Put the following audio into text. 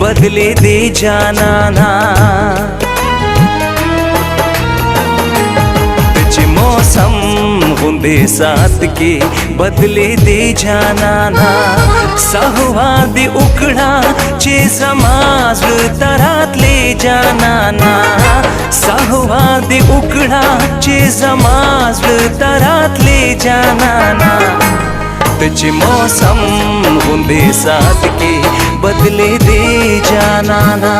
बदले दे जाना ना। बिच मौसम होंदे साथ के बदले दे जाना ना। सहवा दे उकड़ा चे समाज तरात ले जाना ना। सहवा दे उकड़ा चे समाज तरात ले जाना ना। बिच मौसम होंदे साथ के बदले दे जाना ना।